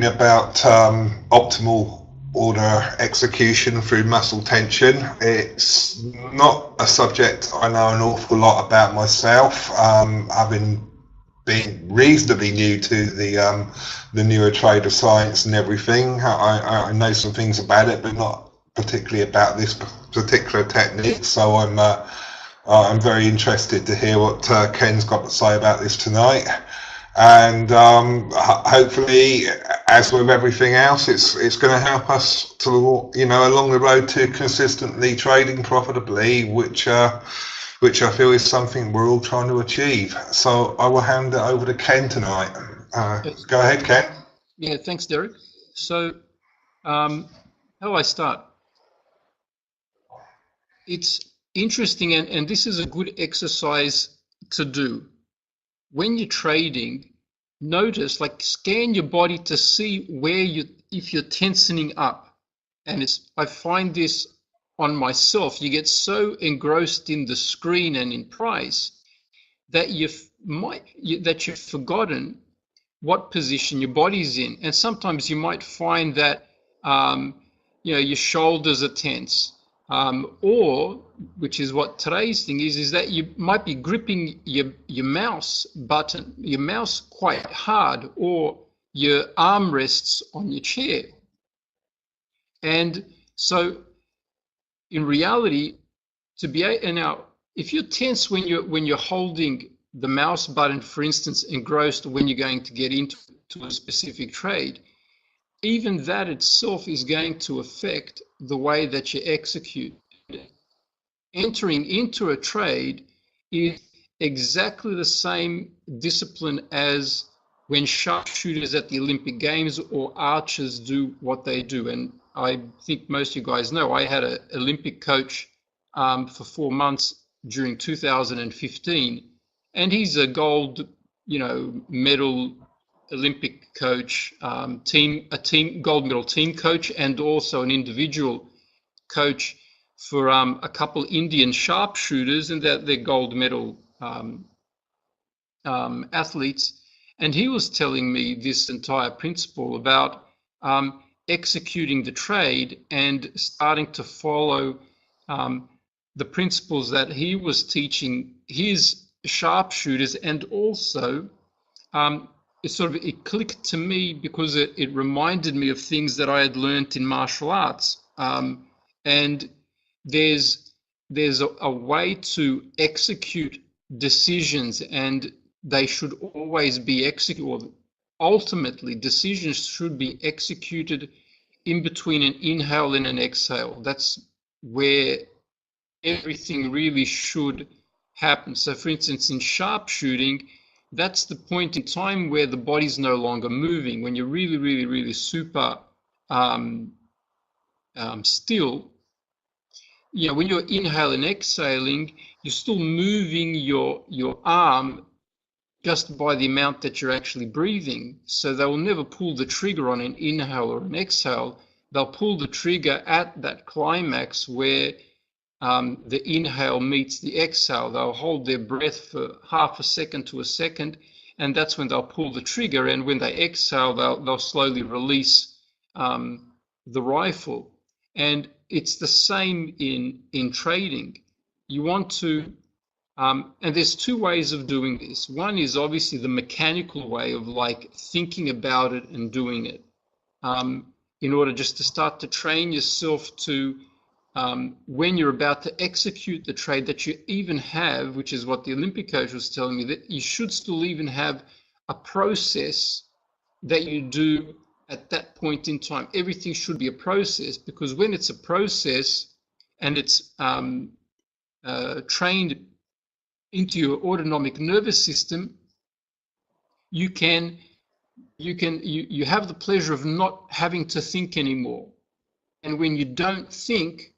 about optimal order execution through muscle tension. It's not a subject I know an awful lot about myself, having been reasonably new to the NeuroTrader science and everything. I know some things about it, but not particularly about this particular technique. So I'm very interested to hear what Ken's got to say about this tonight. And hopefully, as with everything else, it's going to help us to, along the road to consistently trading profitably, which I feel is something we're all trying to achieve. So I will hand it over to Ken tonight. Go ahead, Ken. Yeah, thanks, Derek. So how do I start? It's interesting, and this is a good exercise to do. When you're trading, notice, scan your body to see if you're tensing up. And I find this on myself. You get so engrossed in the screen and in price that you've forgotten what position your body's in. And sometimes you might find that your shoulders are tense. Or, which is what today's thing is that you might be gripping your mouse button, your mouse quite hard, or your arm rests on your chair. And so in reality, now, if you're tense when you're holding the mouse button, for instance, engrossed when you're going to get into a specific trade, even that itself is going to affect the way that you execute. Entering into a trade is exactly the same discipline as when sharpshooters at the Olympic Games or archers do what they do. And I think most of you guys know I had an Olympic coach for 4 months during 2015, and he's a gold, medal Olympic coach, gold medal team coach, and also an individual coach for a couple Indian sharpshooters, and they're gold medal athletes. And he was telling me this entire principle about executing the trade and starting to follow the principles that he was teaching his sharpshooters, and also it clicked to me because it reminded me of things that I had learned in martial arts. And there's a way to execute decisions, and they should always be executed. Ultimately, decisions should be executed in between an inhale and an exhale. That's where everything really should happen. So, for instance, in sharpshooting, that's the point in time where the body's no longer moving. When you're really, really, really super still, when you're inhaling and exhaling, you're still moving your arm just by the amount that you're actually breathing. So they will never pull the trigger on an inhale or an exhale. They'll pull the trigger at that climax where the inhale meets the exhale. They'll hold their breath for half a second to a second, and that's when they'll pull the trigger. And when they exhale, they'll slowly release the rifle. And it's the same in trading. You want to, and there's two ways of doing this. One is obviously the mechanical way of thinking about it and doing it, in order just to start to train yourself to, when you're about to execute the trade, that you even have, which is what the Olympic coach was telling me, that you should still even have a process that you do at that point in time. Everything should be a process, because when it's a process and it's trained into your autonomic nervous system, you have the pleasure of not having to think anymore. And when you don't think,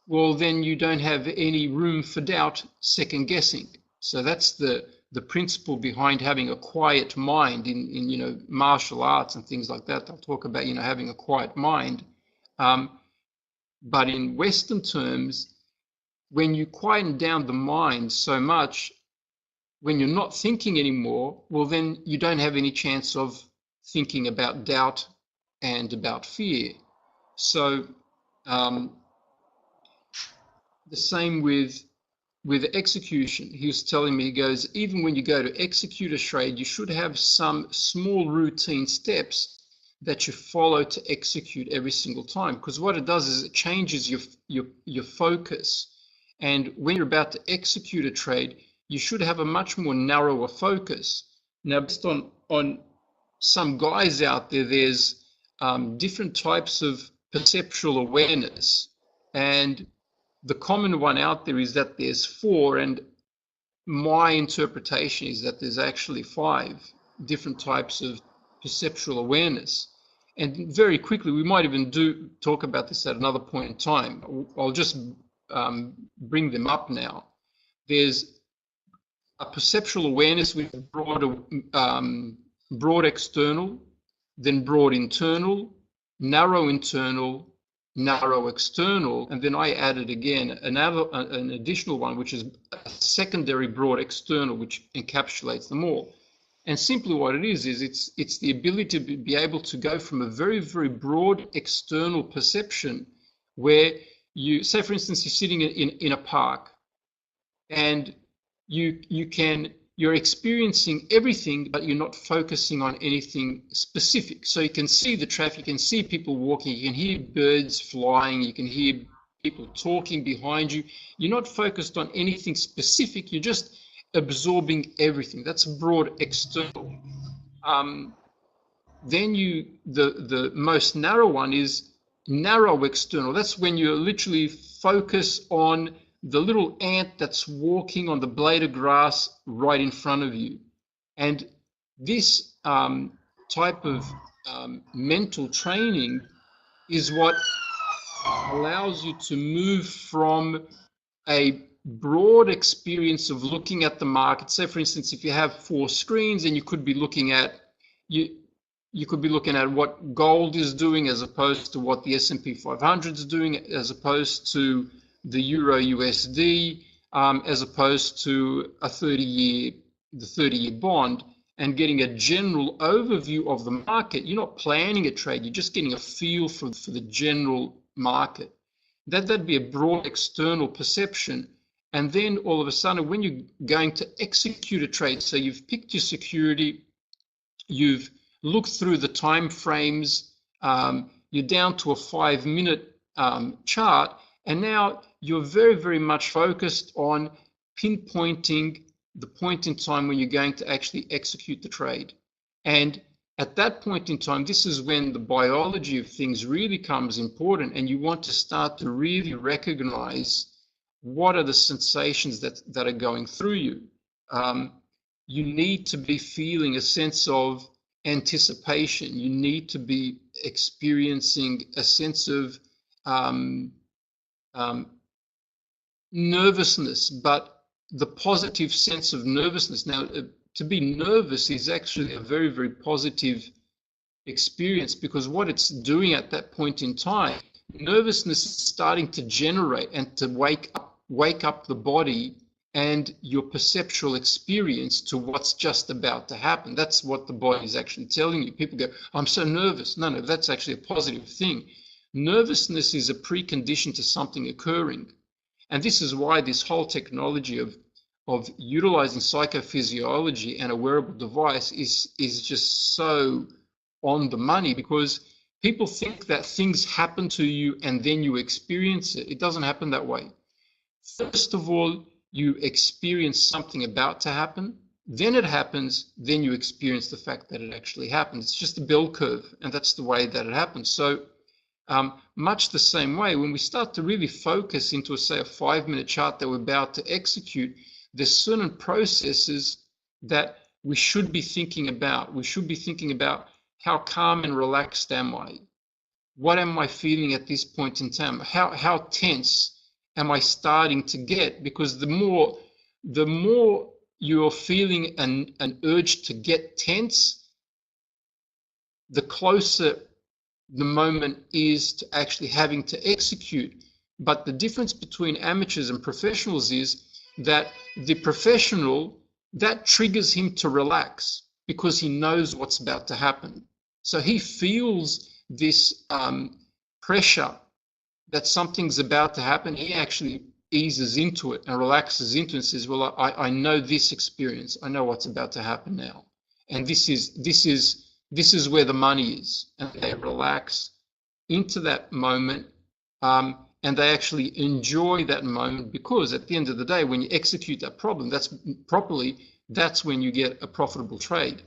well, then you don't have any room for doubt, second guessing. So that's the principle behind having a quiet mind in martial arts and things like that. They'll talk about having a quiet mind, but in Western terms, when you quieten down the mind so much, when you're not thinking anymore, well, then you don't have any chance of thinking about doubt and about fear. So the same with execution. He was telling me, he goes, even when you go to execute a trade, you should have some small routine steps that you follow to execute every single time, because what it does is it changes your focus. And when you're about to execute a trade, you should have a much more narrower focus. Now, based on some guys out there, there's different types of perceptual awareness, and the common one out there is that there's 4, and my interpretation is that there's actually 5 different types of perceptual awareness. And very quickly, we might even talk about this at another point in time. I'll just bring them up now. There's a perceptual awareness with broad external, then broad internal, narrow internal, narrow external, and then I added again an additional one, which is a secondary broad external, which encapsulates them all. And simply what it is it's the ability to be able to go from a very, very broad external perception, where you say, for instance, you're sitting in a park, and you're experiencing everything, but you're not focusing on anything specific. So you can see the traffic, you can see people walking, you can hear birds flying, you can hear people talking behind you. You're not focused on anything specific, you're just absorbing everything. That's broad external. Then the most narrow one is narrow external. That's when you literally focus on the little ant that's walking on the blade of grass right in front of you. And this type of mental training is what allows you to move from a broad experience of looking at the market. Say, for instance, if you have 4 screens, and you could be looking at what gold is doing, as opposed to what the S&P 500 is doing, as opposed to the Euro USD, as opposed to the 30-year bond, and getting a general overview of the market. You're not planning a trade, you're just getting a feel for the general market. That'd be a broad external perception. And then all of a sudden, when you're going to execute a trade, so you've picked your security, you've looked through the time frames, you're down to a 5-minute chart, and now you're very, very much focused on pinpointing the point in time when you're going to actually execute the trade. And at that point in time, this is when the biology of things really becomes important, and you want to start to really recognize what are the sensations that are going through you. You need to be feeling a sense of anticipation. You need to be experiencing a sense of nervousness, but the positive sense of nervousness. Now, to be nervous is actually a very, very positive experience, because what it's doing at that point in time, nervousness is starting to generate and to wake up the body and your perceptual experience to what's just about to happen. That's what the body is actually telling you. People go, I'm so nervous. No, that's actually a positive thing. Nervousness is a precondition to something occurring. And this is why this whole technology of utilizing psychophysiology and a wearable device is just so on the money, because people think that things happen to you and then you experience it. It doesn't happen that way. First of all, you experience something about to happen, then it happens, then you experience the fact that it actually happened. It's just a bell curve, and that's the way that it happens. So much the same way, when we start to really focus into, say, a 5-minute chart that we're about to execute, there's certain processes that we should be thinking about. We should be thinking about, how calm and relaxed am I? What am I feeling at this point in time? How tense am I starting to get? Because the more you're feeling an urge to get tense, the closer the moment is to actually having to execute. But the difference between amateurs and professionals is that the professional, that triggers him to relax because he knows what's about to happen. So he feels this pressure that something's about to happen, he actually eases into it and relaxes into it and says, well, I know this experience. I know what's about to happen now. And this is where the money is. And they relax into that moment, and they actually enjoy that moment, because at the end of the day, when you execute that problem, that's when you get a profitable trade.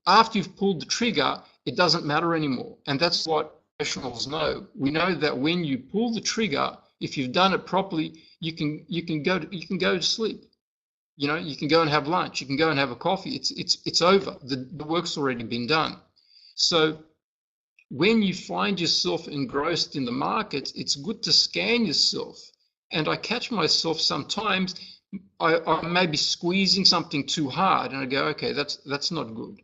After you've pulled the trigger, it doesn't matter anymore. And that's what professionals know. We know that when you pull the trigger, if you've done it properly, you can go to sleep. You know, you can go and have lunch. You can go and have a coffee. It's over. The work's already been done. So when you find yourself engrossed in the markets, it's good to scan yourself. And I catch myself sometimes, I may be squeezing something too hard, and I go, okay, that's not good.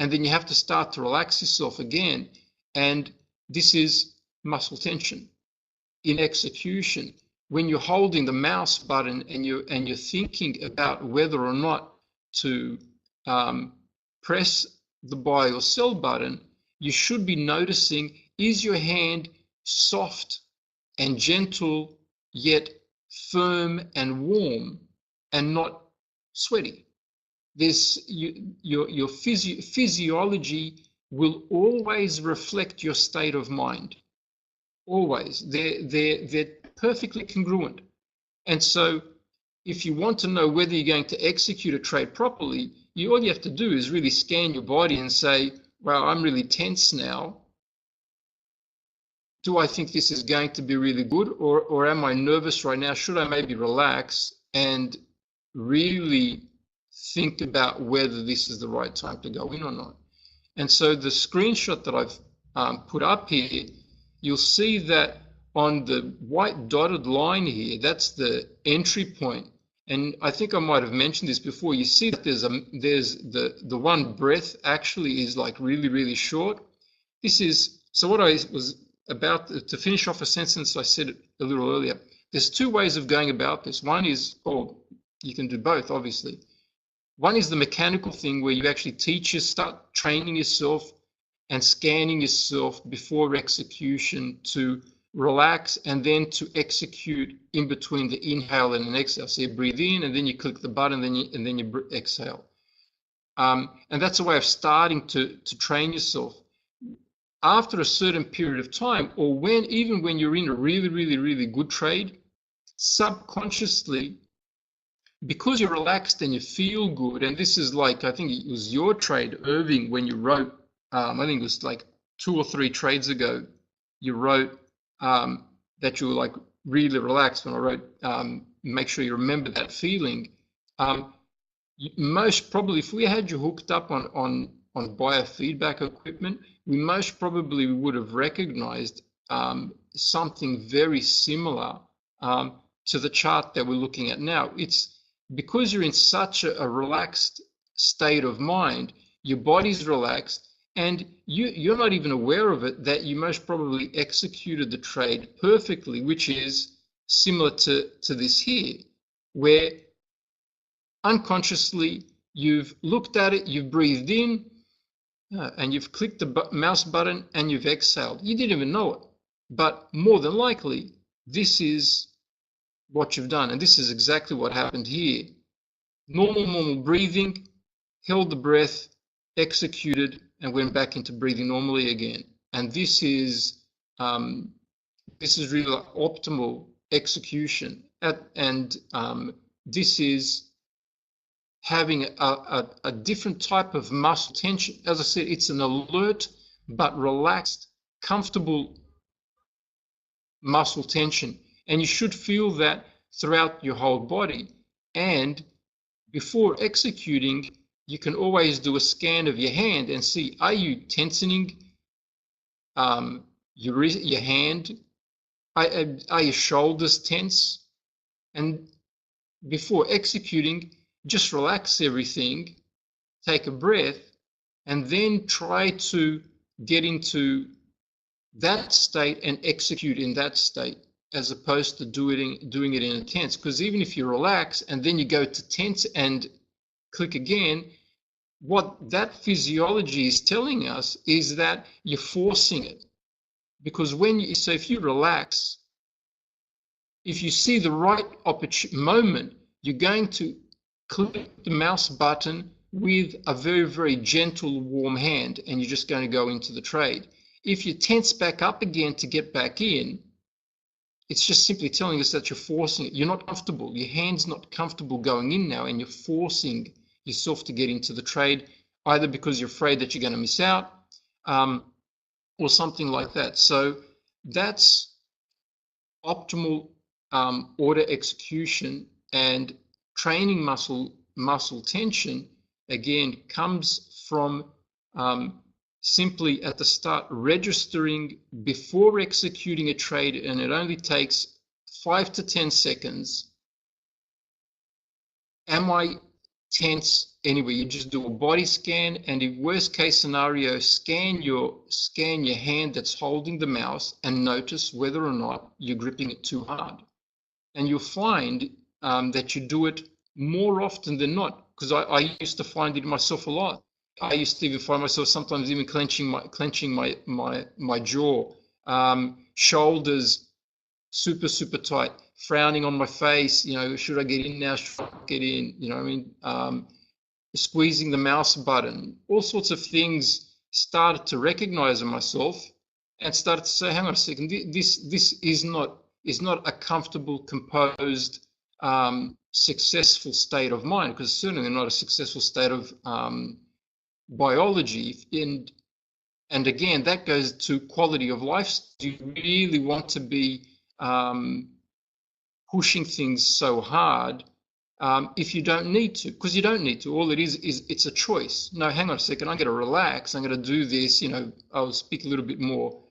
And then you have to start to relax yourself again. And this is muscle tension in execution. When you're holding the mouse button and you're thinking about whether or not to press the buy or sell button, you should be noticing, is your hand soft and gentle, yet firm and warm and not sweaty? Your physiology will always reflect your state of mind. Always. They're perfectly congruent. And so if you want to know whether you're going to execute a trade properly, all you have to do is really scan your body and say, well, I'm really tense now. Do I think this is going to be really good, or am I nervous right now? Should I maybe relax and really think about whether this is the right time to go in or not? And so the screenshot that I've put up here, you'll see that on the white dotted line here, that's the entry point. And I think I might have mentioned this before. You see that there's the one breath actually is like really, really short. This is, so what I was about to finish off a sentence, I said it a little earlier. There's two ways of going about this. One is, or you can do both, obviously. One is the mechanical thing where you actually start training yourself and scanning yourself before execution to relax and then to execute in between the inhale and an exhale. So you breathe in and then you click the button and then you exhale. And that's a way of starting to train yourself. After a certain period of time, or even when you're in a really, really, really good trade, subconsciously, because you're relaxed and you feel good, and this is like, I think it was your trade, Irving, when you wrote, I think it was like 2 or 3 trades ago, you wrote that you were like really relaxed. When I wrote, make sure you remember that feeling. Most probably, if we had you hooked up on biofeedback equipment, we most probably would have recognized something very similar to the chart that we're looking at now. It's because you're in such a relaxed state of mind, your body's relaxed, and you're not even aware of it, that you most probably executed the trade perfectly, which is similar to this here, where unconsciously you've looked at it, you've breathed in, and you've clicked the mouse button and you've exhaled. You didn't even know it, but more than likely, this is what you've done, and this is exactly what happened here. Normal breathing, held the breath, executed, and went back into breathing normally again. And this is really optimal execution, and this is having a different type of muscle tension. As I said, it's an alert but relaxed, comfortable muscle tension, and you should feel that throughout your whole body. And before executing, you can always do a scan of your hand and see, are you tensing your hand? Are your shoulders tense? And before executing, just relax everything, take a breath, and then try to get into that state and execute in that state, as opposed to doing it in a tense. Because even if you relax and then you go to tense and click again, what that physiology is telling us is that you're forcing it. Because so if you relax, if you see the right moment, you're going to click the mouse button with a very, very gentle, warm hand, and you're just going to go into the trade. If you tense back up again to get back in, it's just simply telling us that you're forcing it. You're not comfortable. Your hand's not comfortable going in now, and you're forcing yourself to get into the trade, either because you're afraid that you're going to miss out, or something like that. So that's optimal order execution, and training muscle tension again comes from simply at the start registering before executing a trade, and it only takes 5 to 10 seconds. Am I tense anyway? You just do a body scan, and in worst case scenario, scan your hand that's holding the mouse and notice whether or not you're gripping it too hard. And you'll find that you do it more often than not, because I used to find it myself a lot. I used to even find myself sometimes even clenching my jaw, shoulders super, super tight, frowning on my face, should I get in now, should I get in, squeezing the mouse button, all sorts of things started to recognize in myself and started to say, hang on a second, this is not a comfortable, composed, successful state of mind, because it's certainly not a successful state of biology. And again, that goes to quality of life. Do you really want to be pushing things so hard if you don't need to? Because you don't need to. All it is it's a choice. No, hang on a second, I'm going to relax, I'm going to do this, I'll speak a little bit more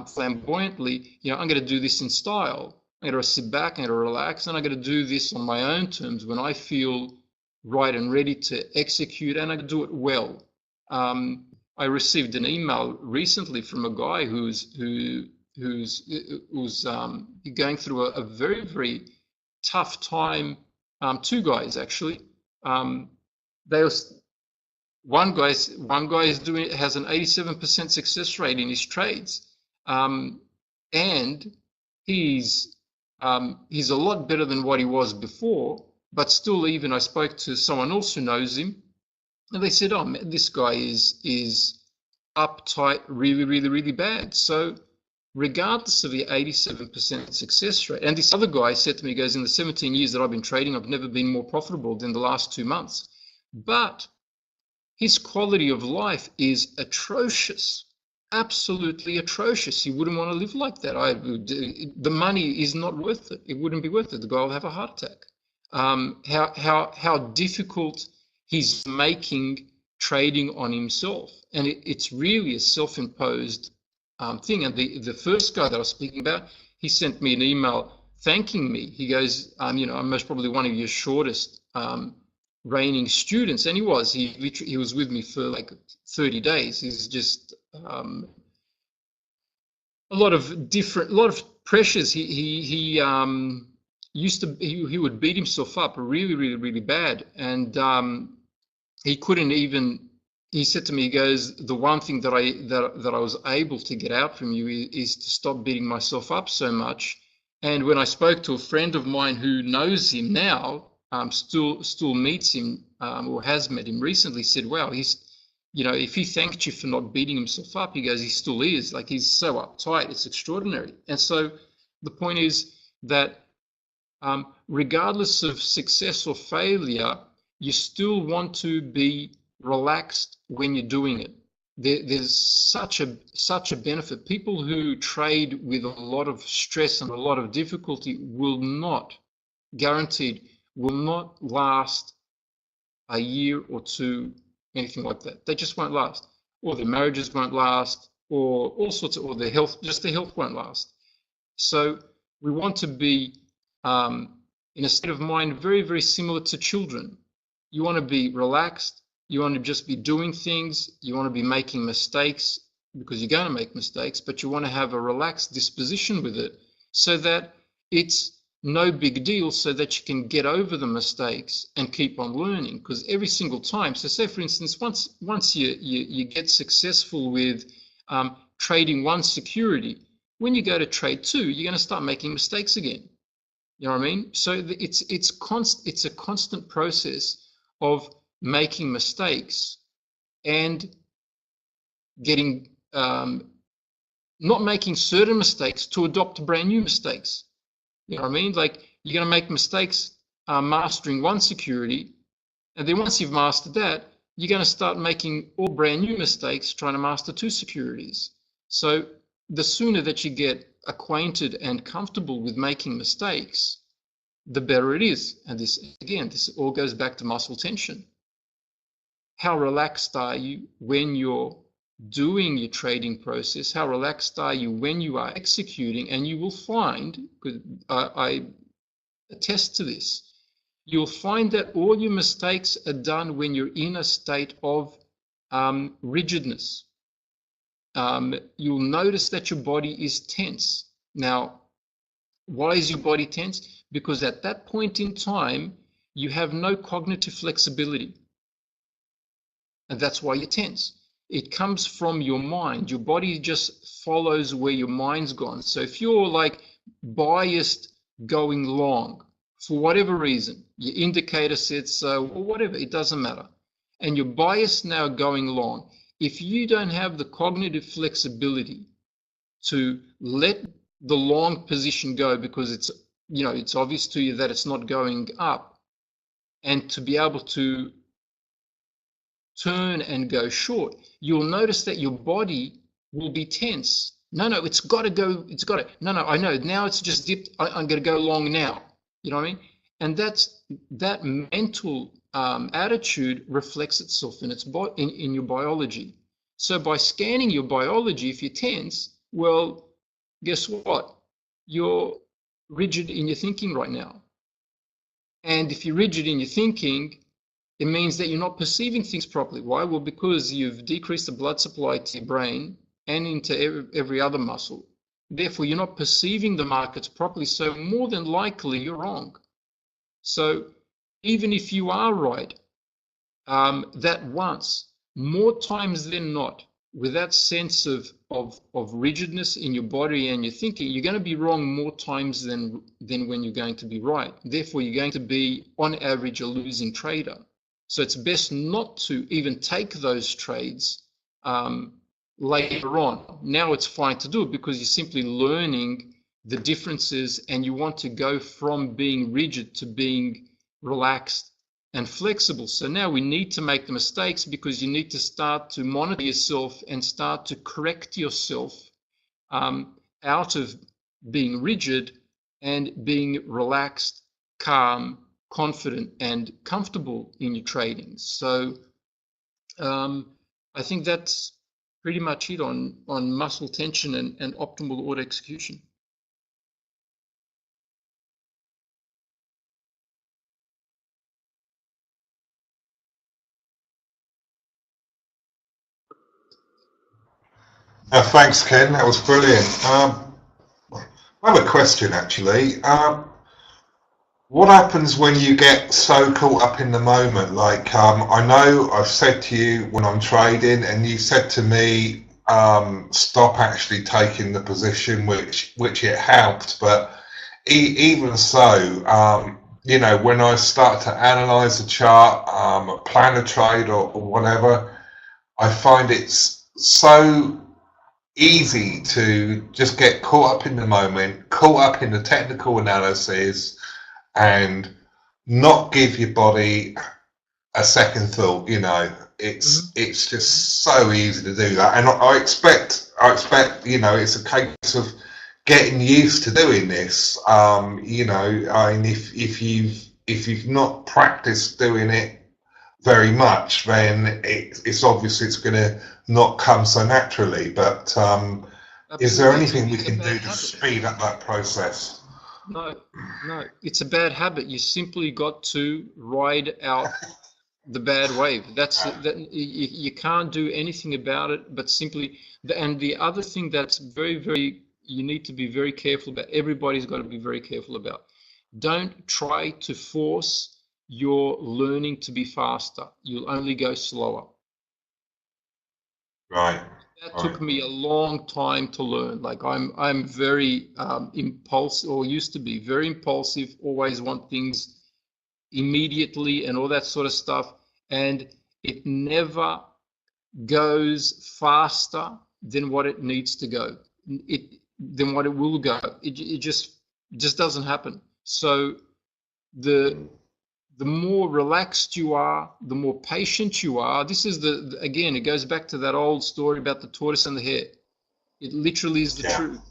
flamboyantly, I'm going to do this in style. I'm going to sit back, I'm going to relax, and I'm going to do this on my own terms when I feel right and ready to execute, and I do it well. I received an email recently from a guy who's going through a very, very tough time. Two guys actually. One guy has an 87% success rate in his trades, and he's a lot better than what he was before. But still, even I spoke to someone else who knows him, and they said, "Oh, man, this guy is uptight, really, really, really bad." So, regardless of the 87% success rate, and this other guy said to me, he goes, "In the 17 years that I've been trading, I've never been more profitable than the last 2 months." But his quality of life is atrocious, absolutely atrocious. He wouldn't want to live like that. The money is not worth it. It wouldn't be worth it. The guy will have a heart attack. How difficult he's making trading on himself, and it's really a self-imposed thing. And the first guy that I was speaking about, he sent me an email thanking me. He goes, I'm most probably one of your shortest reigning students, and he was with me for like 30 days. He's just a lot of pressures. He would beat himself up really, really, really bad, and he couldn't even. He said to me, he goes, "The one thing that I was able to get out from you is to stop beating myself up so much." And when I spoke to a friend of mine who knows him now, still meets him or has met him recently, said, "Wow, if he thanked you for not beating himself up," he goes, "he still is. Like, he's so uptight, it's extraordinary." And so the point is that regardless of success or failure, you still want to be relaxed when you're doing it. There's such a benefit. People who trade with a lot of stress and a lot of difficulty will not last a year or two, anything like that. They just won't last, or their marriages won't last, or all sorts of, or their health won't last. So we want to be in a state of mind very, very similar to children. You want to be relaxed. You want to just be doing things. You want to be making mistakes, because you're going to make mistakes, but you want to have a relaxed disposition with it, so that it's no big deal, so that you can get over the mistakes and keep on learning. Because every single time, so say for instance, once you get successful with trading one security, when you go to trade two, you're going to start making mistakes again. You know what I mean? So it's a constant process of making mistakes and getting not making certain mistakes to adopt brand new mistakes. You know what I mean? Like, you're going to make mistakes mastering one security, and then once you've mastered that, you're going to start making all brand new mistakes trying to master two securities. So the sooner that you get acquainted and comfortable with making mistakes, the better it is. And this all goes back to muscle tension. How relaxed are you when you're doing your trading process? How relaxed are you when you are executing? And you will find, I attest to this, you'll find that all your mistakes are done when you're in a state of rigidness. You'll notice that your body is tense. Now, why is your body tense? Because at that point in time, you have no cognitive flexibility. And that's why you're tense. It comes from your mind. Your body just follows where your mind's gone. So if you're like biased going long for whatever reason, your indicator says so, or whatever, it doesn't matter, and you're biased now going long, if you don't have the cognitive flexibility to let the long position go because it's, you know, it's obvious to you that it's not going up, and to be able to turn and go short, you'll notice that your body will be tense. No, it's got to go. It's got to. No, I know. Now it's just dipped. I'm going to go long now. You know what I mean? And that mental attitude reflects itself in your biology. So by scanning your biology, if you're tense, well, guess what? You're rigid in your thinking right now. And if you're rigid in your thinking, it means that you're not perceiving things properly. Why? Well, because you've decreased the blood supply to your brain and into every other muscle. Therefore, you're not perceiving the markets properly. So more than likely, you're wrong. So even if you are right, that once, more times than not, with that sense of rigidness in your body and your thinking, you're going to be wrong more times than when you're going to be right. Therefore, you're going to be, on average, a losing trader. So it's best not to even take those trades later on. Now it's fine to do it because you're simply learning the differences, and you want to go from being rigid to being relaxed and flexible. So now we need to make the mistakes because you need to start to monitor yourself and start to correct yourself out of being rigid and being relaxed, calm, confident, and comfortable in your trading. So I think that's pretty much it on muscle tension and optimal order execution. Thanks, Ken. That was brilliant. I have a question, actually. What happens when you get so caught up in the moment? Like, I know I've said to you when I'm trading, and you said to me, stop actually taking the position, which it helped. But even so, you know, when I start to analyze a chart, plan a trade or whatever, I find it's so easy to just get caught up in the moment, caught up in the technical analysis, and not give your body a second thought. You know, it's just so easy to do that, and I expect, you know, it's a case of getting used to doing this. You know, I mean, if you've not practiced doing it very much, then it's obviously it's going to not come so naturally. But is there anything we can do to speed up that process? No, it's a bad habit. You simply got to ride out the bad wave. You can't do anything about it, but simply. And the other thing that's very, very, you need to be very careful about. Everybody's got to be very careful about. Don't try to force your learning to be faster. You'll only go slower. Right. That Right. took me a long time to learn. Like I'm very impulsive, or used to be very impulsive, always want things immediately and all that sort of stuff. And it never goes faster than what it needs to go. Than what it will go. It just doesn't happen. So the more relaxed you are, the more patient you are. This is again, it goes back to that old story about the tortoise and the hare. It literally is the truth.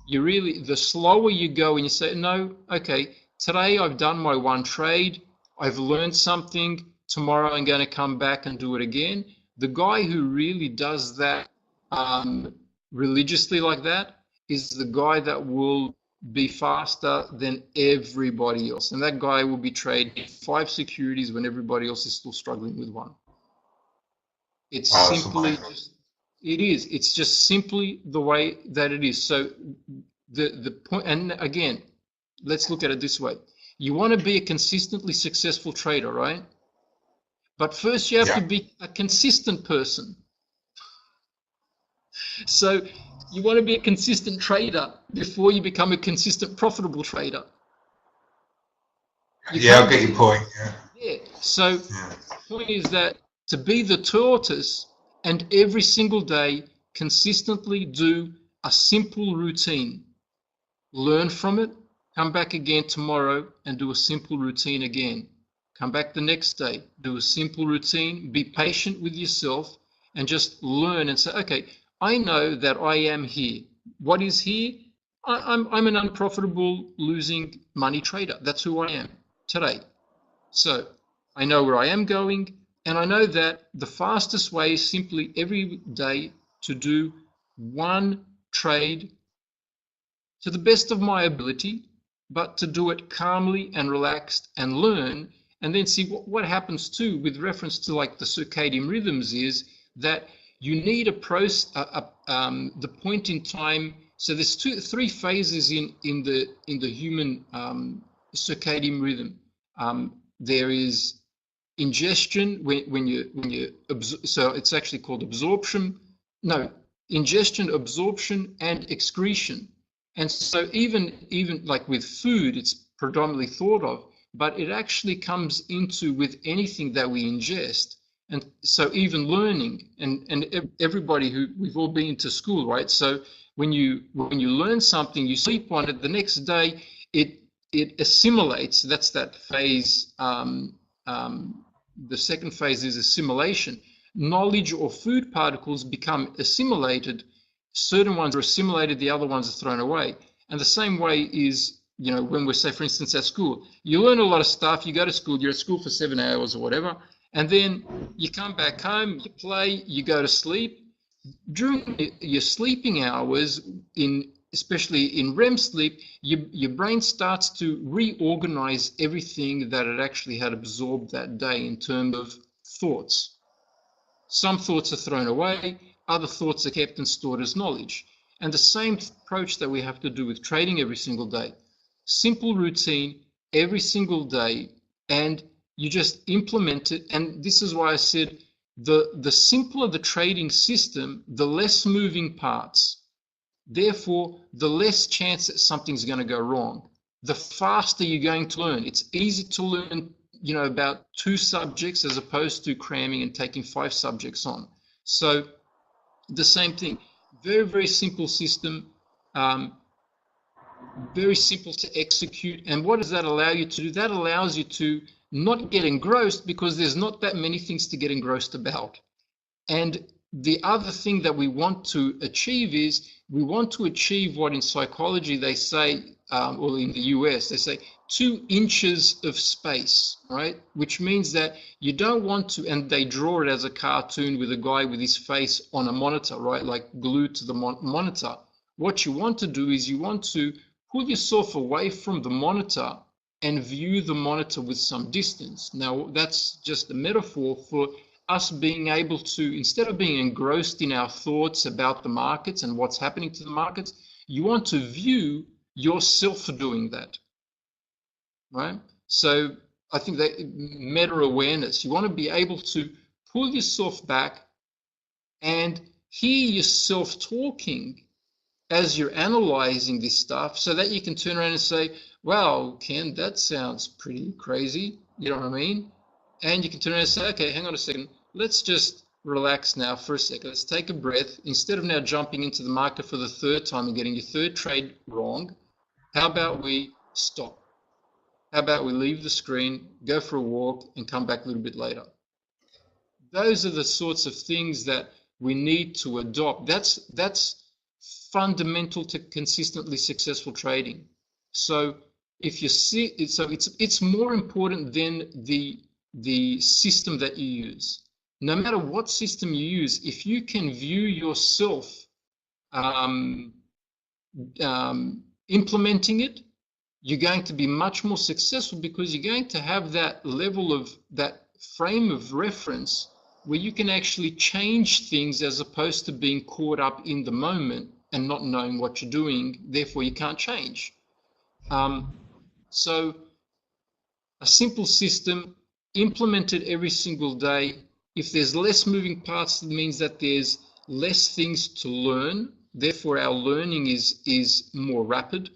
The slower you go and you say, no, okay, today I've done my one trade, I've learned something, tomorrow I'm going to come back and do it again. The guy who really does that religiously like that is the guy that will be faster than everybody else. And that guy will be trading 5 securities when everybody else is still struggling with one. It's simply just, it's just simply the way that it is. So the point, and again, let's look at it this way. You want to be a consistently successful trader, right? But first you have to be a consistent person. So you want to be a consistent trader before you become a consistent profitable trader. I get your point. Yeah. So the point is that to be the tortoise and every single day consistently do a simple routine, learn from it, come back again tomorrow and do a simple routine again. Come back the next day, do a simple routine, be patient with yourself and just learn and say, okay, I know that I am here. What is here? I'm an unprofitable, losing money trader. That's who I am today. So I know where I am going, and I know that the fastest way is simply every day to do one trade to the best of my ability, but to do it calmly and relaxed and learn, and then see what happens too with reference to like the circadian rhythms is that you need the point in time. So there's three phases in the human circadian rhythm. There is ingestion so it's actually called ingestion, absorption, and excretion. And so even like with food, it's predominantly thought of, but it actually comes into with anything that we ingest. And so even learning, and everybody we've all been to school, right? So when you learn something, you sleep on it, the next day it assimilates. That's that phase. The second phase is assimilation. Knowledge or food particles become assimilated. Certain ones are assimilated, the other ones are thrown away. And the same way is, when we say, for instance, at school, you learn a lot of stuff, you go to school, you're at school for 7 hours or whatever, and then you come back home, you play, you go to sleep. During your sleeping hours, especially in REM sleep, your brain starts to reorganize everything that it actually had absorbed that day in terms of thoughts. Some thoughts are thrown away, other thoughts are kept and stored as knowledge. And the same approach that we have to do with trading every single day. Simple routine every single day, and you just implement it. And this is why I said the simpler the trading system, the less moving parts. Therefore, the less chance that something's going to go wrong. The faster you're going to learn. It's easy to learn, about 2 subjects as opposed to cramming and taking 5 subjects on. So the same thing. Very, very simple system. Very simple to execute. And what does that allow you to do? That allows you to not get engrossed because there's not that many things to get engrossed about. And the other thing that we want to achieve is we want to achieve what in psychology they say, or in the US, they say 2 inches of space, right? Which means that you don't want to, and they draw it as a cartoon with a guy with his face on a monitor, right? Like glued to the monitor. What you want to do is you want to pull yourself away from the monitor and view the monitor with some distance. Now, that's just a metaphor for us being able to, instead of being engrossed in our thoughts about the markets and what's happening to the markets, you want to view yourself doing that. right? So I think that meta awareness, you want to be able to pull yourself back and hear yourself talking as you're analyzing this stuff, so that you can turn around and say, wow, Ken, that sounds pretty crazy. You know what I mean? And you can turn around and say, okay, hang on a second. Let's just relax now for a second. Let's take a breath. Instead of now jumping into the market for the third time and getting your third trade wrong, how about we stop? How about we leave the screen, go for a walk, and come back a little bit later? Those are the sorts of things that we need to adopt. That's fundamental to consistently successful trading. So if you see, so it's more important than the system that you use. No matter what system you use, if you can view yourself implementing it, you're going to be much more successful, because you're going to have that level of, that frame of reference where you can actually change things, as opposed to being caught up in the moment and not knowing what you're doing. Therefore, you can't change. So a simple system implemented every single day. If there's less moving parts, it means that there's less things to learn. Therefore, our learning is more rapid.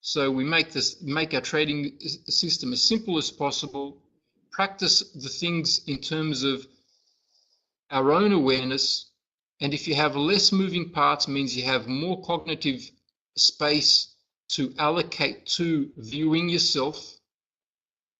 So we make our trading system as simple as possible. Practice the things in terms of our own awareness. And if you have less moving parts, it means you have more cognitive space to allocate to viewing yourself,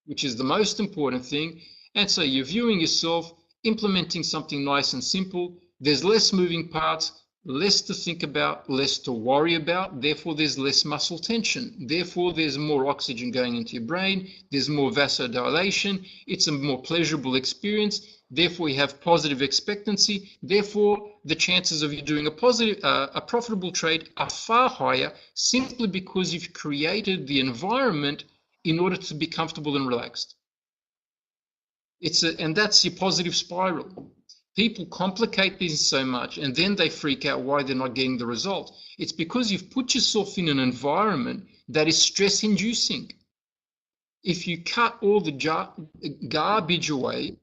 which is the most important thing. And so you're viewing yourself, implementing something nice and simple. There's less moving parts, less to think about, less to worry about. Therefore, there's less muscle tension. Therefore, there's more oxygen going into your brain. There's more vasodilation. It's a more pleasurable experience. Therefore, you have positive expectancy. Therefore, the chances of you doing a profitable trade are far higher, simply because you've created the environment in order to be comfortable and relaxed. And that's your positive spiral. People complicate things so much, and then they freak out why they're not getting the result. It's because you've put yourself in an environment that is stress-inducing. If you cut all the garbage away,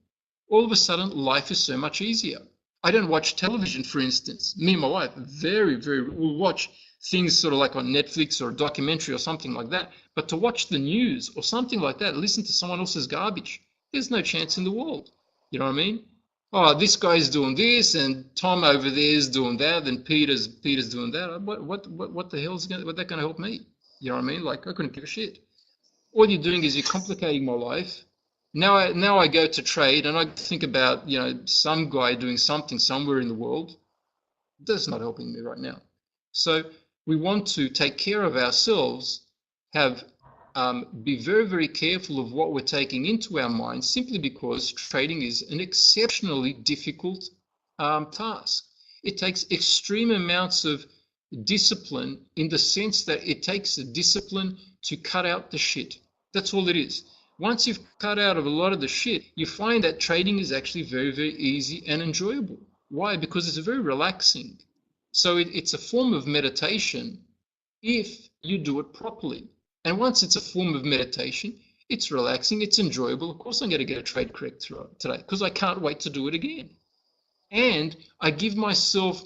all of a sudden life is so much easier. I don't watch television, for instance. Me and my wife we'll watch things sort of like on Netflix or a documentary or something like that. But to watch the news or something like that, listen to someone else's garbage, there's no chance in the world. You know what I mean? Oh, this guy's doing this, and Tom over there is doing that, and Peter's doing that. What the hell is that going to help me? You know what I mean? Like, I couldn't give a shit. All you're doing is you're complicating my life. Now I go to trade, and I think about, you know, some guy doing something somewhere in the world. That's not helping me right now. So we want to take care of ourselves, be very, very careful of what we're taking into our minds, simply because trading is an exceptionally difficult task. It takes extreme amounts of discipline, in the sense that it takes a discipline to cut out the shit. That's all it is. Once you've cut out of a lot of the shit, you find that trading is actually very, very easy and enjoyable. Why? Because it's very relaxing. So it's a form of meditation if you do it properly. And once it's a form of meditation, it's relaxing, it's enjoyable. Of course, I'm going to get a trade correct today, because I can't wait to do it again. And I give myself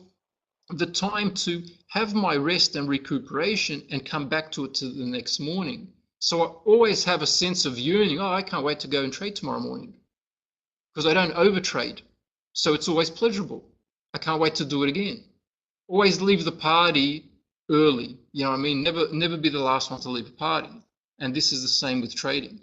the time to have my rest and recuperation and come back to it to the next morning. So I always have a sense of yearning. Oh, I can't wait to go and trade tomorrow morning, because I don't overtrade. So it's always pleasurable. I can't wait to do it again. Always leave the party early. You know what I mean? Never be the last one to leave a party. And this is the same with trading.